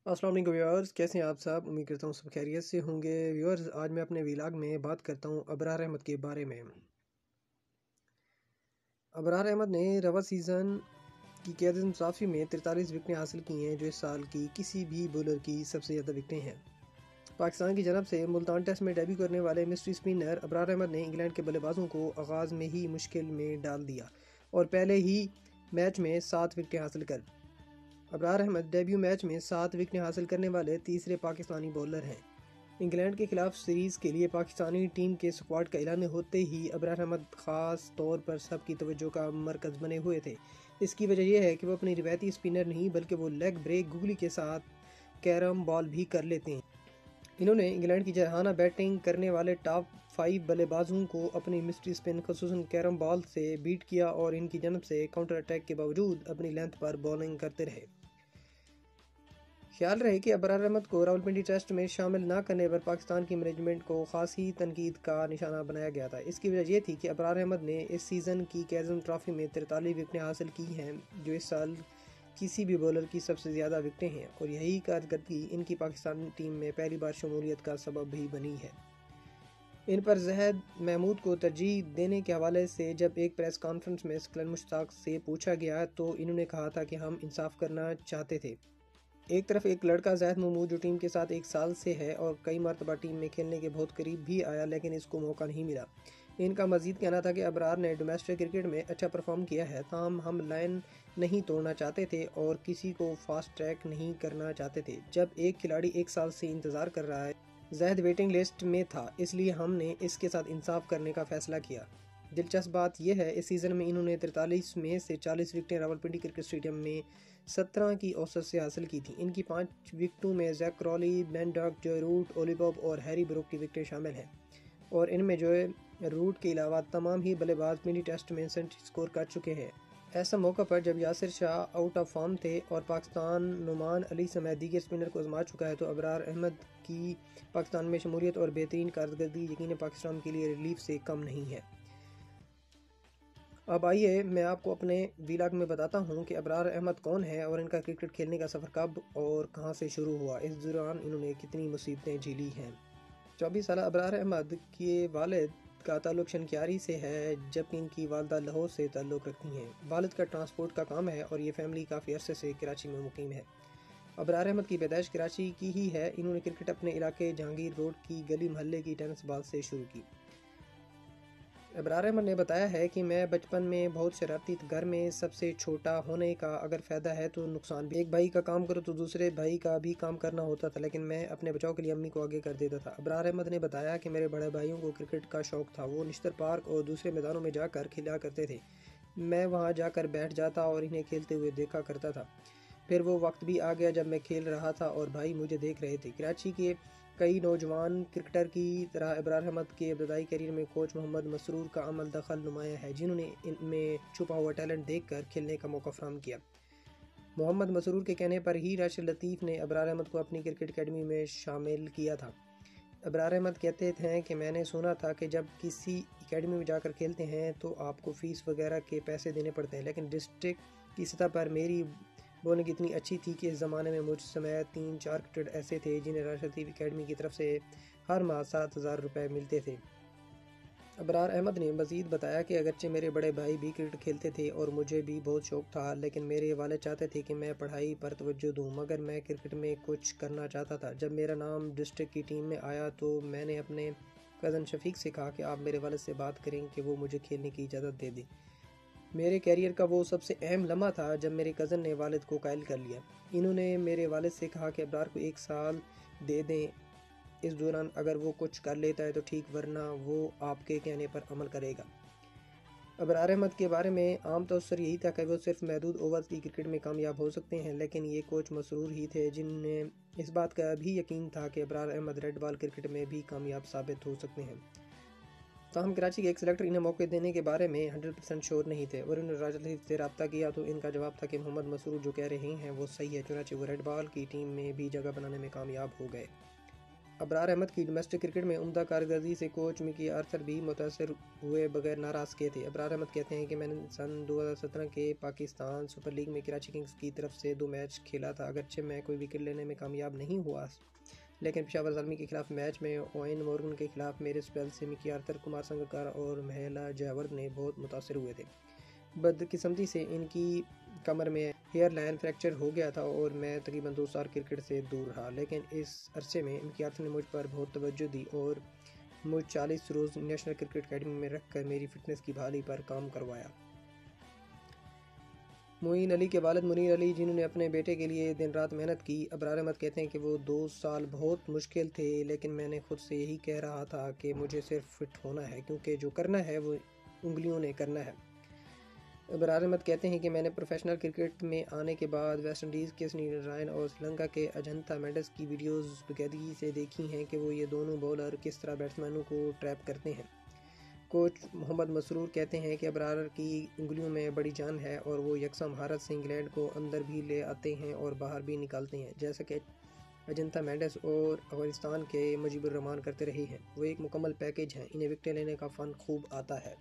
अस्सलाम वालेकुम व्यूअर्स, कैसे हैं आप सब। उम्मीद करता हूँ सब खैरियत से होंगे। व्यूअर्स, आज मैं अपने व्लॉग में बात करता हूँ अबरार अहमद के बारे में। अबरार अहमद ने रवा सीज़न की क़यादत मुसाफ़ी में 43 विकेटें हासिल की हैं, जो इस साल की किसी भी बॉलर की सबसे ज़्यादा विकेटें हैं। पाकिस्तान की जानब से मुल्तान टेस्ट में डेब्यू करने वाले मिस्ट्री स्पिनर अबरार अहमद ने इंग्लैंड के बल्लेबाजों को आगाज़ में ही मुश्किल में डाल दिया और पहले ही मैच में 7 विकेटें हासिल कर अबरार अहमद डेब्यू मैच में 7 विकेटें हासिल करने वाले तीसरे पाकिस्तानी बॉलर हैं। इंग्लैंड के खिलाफ सीरीज़ के लिए पाकिस्तानी टीम के स्क्वाड का ऐलान होते ही अबरार अहमद ख़ास तौर पर सबकी तवज्जो का मरकज़ बने हुए थे। इसकी वजह यह है कि वो अपनी रिवायती स्पिनर नहीं बल्कि वो लेग ब्रेक गुगली के साथ कैरम बॉल भी कर लेते हैं। इन्होंने इंग्लैंड की जरहाना बैटिंग करने वाले टॉप 5 बल्लेबाजों को अपनी मिस्ट्री स्पिन खसूसन कैरम बॉल से बीट किया और इनकी जानब से काउंटर अटैक के बावजूद अपनी लेंथ पर बॉलिंग करते रहे। ख्याल रहे कि अबरार अहमद को रावलपिंडी टेस्ट में शामिल न करने पर पाकिस्तान की मैनेजमेंट को खासी तनकीद का निशाना बनाया गया था। इसकी वजह यह थी कि अबरार अहमद ने इस सीज़न की कैज़म ट्रॉफी में 43 विकेटें हासिल की हैं, जो इस साल किसी भी बॉलर की सबसे ज़्यादा विकेटें हैं और यही कारकर्दगी इनकी पाकिस्तान टीम में पहली बार शमूलियत का सबब भी बनी है। इन पर जहद महमूद को तरजीह देने के हवाले से जब एक प्रेस कॉन्फ्रेंस में सकलन मुश्ताक से पूछा गया तो इन्होंने कहा था कि हम इंसाफ करना चाहते थे। एक तरफ एक लड़का ज़ाहिद महमूद जो टीम के साथ 1 साल से है और कई मरतबा टीम में खेलने के बहुत करीब भी आया, लेकिन इसको मौका नहीं मिला। इनका मजीद कहना था कि अबरार ने डोमेस्टिक क्रिकेट में अच्छा परफॉर्म किया है, ताहम हम लाइन नहीं तोड़ना चाहते थे और किसी को फास्ट ट्रैक नहीं करना चाहते थे। जब एक खिलाड़ी 1 साल से इंतज़ार कर रहा है, ज़ाहिद वेटिंग लिस्ट में था, इसलिए हमने इसके साथ इंसाफ करने का फ़ैसला किया। दिलचस्प बात यह है, इस सीज़न में इन्होंने 43 में से 40 विकेटें रावलपिंडी क्रिकेट स्टेडियम में 17 की औसत से हासिल की थी। इनकी 5 विकेटों में Jack Crawley, Ben Duckett, Joe Root, Ollie Pope और हैरी ब्रूक की विकेटें शामिल हैं और इनमें जॉय रूट के अलावा तमाम ही बल्लेबाज मिनी टेस्ट में सेंचुरी स्कोर कर चुके हैं। ऐसा मौका पर जब Yasir Shah out of form थे और पाकिस्तान नुमान अली समेत दीगर स्पिनर को आजमा चुका है, तो अबरार अहमद की पाकिस्तान में शमूलियत और बेहतरीन कारकर्दगी यकीन पाकिस्तान के लिए रिलीफ से कम नहीं है। अब आइए मैं आपको अपने व्लॉग में बताता हूं कि अबरार अहमद कौन है और इनका क्रिकेट खेलने का सफ़र कब और कहां से शुरू हुआ, इस दौरान इन्होंने कितनी मुसीबतें झेली हैं। 24 साल अबरार अहमद के वालिद का ताल्लुक शनक्यारी से है, जबकि इनकी वालदा लाहौर से ताल्लुक़ रखती हैं। वालिद का ट्रांसपोर्ट का काम है और ये फैमिली काफ़ी अरसे से कराची में मुकीम है। अबरार अहमद की पैदाइश कराची की ही है। इन्होंने क्रिकेट अपने इलाके जहांगीर रोड की गली महल्ले की टेनिस बॉल से शुरू की। अबरार अहमद ने बताया है कि मैं बचपन में बहुत शरारती था। घर में सबसे छोटा होने का अगर फ़ायदा है तो नुकसान भी। एक भाई का काम करो तो दूसरे भाई का भी काम करना होता था, लेकिन मैं अपने बचाव के लिए अम्मी को आगे कर देता था। अबरार अहमद ने बताया कि मेरे बड़े भाइयों को क्रिकेट का शौक था। वो निश्तर पार्क और दूसरे मैदानों में जाकर खेला करते थे। मैं वहाँ जाकर बैठ जाता और इन्हें खेलते हुए देखा करता था। फिर वो वक्त भी आ गया जब मैं खेल रहा था और भाई मुझे देख रहे थे। कराची के कई नौजवान क्रिकेटर की तरह अबरार अहमद के इब्तदाई करियर में कोच मोहम्मद मसरूर का अमल दखल नुमाया है, जिन्होंने इनमें छुपा हुआ टैलेंट देखकर खेलने का मौका फराहम किया। मोहम्मद मसरूर के कहने पर ही राशिद लतीफ़ ने अबरार अहमद को अपनी क्रिकेट अकेडमी में शामिल किया था। अबरार अहमद कहते हैं कि मैंने सुना था कि जब किसी एकेडमी में जाकर खेलते हैं तो आपको फ़ीस वगैरह के पैसे देने पड़ते हैं, लेकिन डिस्ट्रिक्ट की सतह पर मेरी बॉलिंग इतनी अच्छी थी कि इस ज़माने में मुझ समय 3-4 क्रिकेटर ऐसे थे जिन्हें राशिद लतीफ़ एकेडमी की तरफ से हर माह 7,000 रुपये मिलते थे। अबरार अहमद ने मज़ीद बताया कि अगरचे मेरे बड़े भाई भी क्रिकेट खेलते थे और मुझे भी बहुत शौक़ था, लेकिन मेरे वालिद चाहते थे कि मैं पढ़ाई पर तवज्जो दूँ, मगर मैं क्रिकेट में कुछ करना चाहता था। जब मेरा नाम डिस्ट्रिक्ट की टीम में आया तो मैंने अपने कज़न शफीक से कहा कि आप मेरे वालिद से बात करें कि वो मुझे खेलने की इजाज़त दे दें। मेरे कैरियर का वो सबसे अहम लम्हा था जब मेरे कज़न ने वालिद को कायल कर लिया। इन्होंने मेरे वालिद से कहा कि अबरार को 1 साल दे दें, इस दौरान अगर वो कुछ कर लेता है तो ठीक, वरना वो आपके कहने पर अमल करेगा। अबरार अहमद के बारे में आम तौर पर यही था कि वो सिर्फ महदूद ओवर्स की क्रिकेट में कामयाब हो सकते हैं, लेकिन ये कोच मसरूर ही थे जिन्हें इस बात का भी यकीन था कि Abrar Ahmed red ball cricket में भी कामयाब साबित हो सकते हैं। ताहम कराची के एक सेलेक्टर इन्हें मौके देने के बारे में 100% श्योर नहीं थे और उन्होंने राशिद लतीफ़ से रब्ता किया तो इनका जवाब था कि मोहम्मद मसरूर जो कह रहे हैं वो सही है। चुनांचे वो रेड बॉल की टीम में भी जगह बनाने में कामयाब हो गए। ابرار احمد کی ڈومیسٹک کرکٹ میں عمدہ کارکردگی سے کوچ مکی آرتھر بھی متاثر ہوئے بغیر ناراض کیے تھے۔ ابرار احمد کہتے ہیں کہ میں نے سن 2017 کے پاکستان سپر لیگ میں کراچی کنگز کی طرف سے 2 میچ کھیلا تھا۔ اگرچہ میں کوئی وکٹ لینے میں کامیاب نہیں ہوا، لیکن پشاور زلمی کے خلاف میچ میں اوین مورگن کے خلاف میرے اسپیل سے مکی آرتھر، کمار سنگاکار اور مہیلا جیورد نے بہت متاثر ہوئے تھے۔ بدقسمتی سے ان کی کمر میں ہیئر لائن فریکچر ہو گیا تھا اور میں تقریباً 2 سال کرکٹ سے دور رہا، لیکن اس عرصے میں مکی آرتھر نے مجھ پر بہت توجہ دی اور مجھ 40 روز نیشنل کرکٹ اکیڈمی میں رکھ کر میری فٹنس کی بحالی پر کام کروایا۔ معین علی کے والد منیر علی، جنہوں نے اپنے بیٹے کے لیے دن رات محنت کی، ابرار احمد کہتے ہیں کہ وہ 2 سال بہت مشکل تھے، لیکن میں نے خود سے یہی کہہ رہا تھا کہ مجھے صرف فٹ ہونا ہے، کیونکہ جو کرنا ہے وہ انگلیوں نے کرنا ہے۔ ابرار احمد کہتے ہیں کہ میں نے پروفیشنل کرکٹ میں آنے کے بعد ویسٹ انڈیز کے سنی نارائن اور سری لنکا کے اجنتا مینڈس کی ویڈیوز باقاعدگی سے دیکھی ہیں کہ وہ یہ دونوں بولر کس طرح بیٹسمینوں کو ٹریپ کرتے ہیں۔ کوچ محمد مسرور کہتے ہیں کہ ابرار کی انگلیوں میں بڑی جان ہے اور وہ یکساں مہارت سے انگلینڈ کو اندر بھی لے آتے ہیں اور باہر بھی نکالتے ہیں، جیسا کہ اجنتا مینڈس اور افغانستان کے مجیب الرحمان کرتے رہے ہیں۔ وہ ایک مکمل پیکیج ہیں، انہیں وکٹیں لینے کا فن خوب آتا ہے۔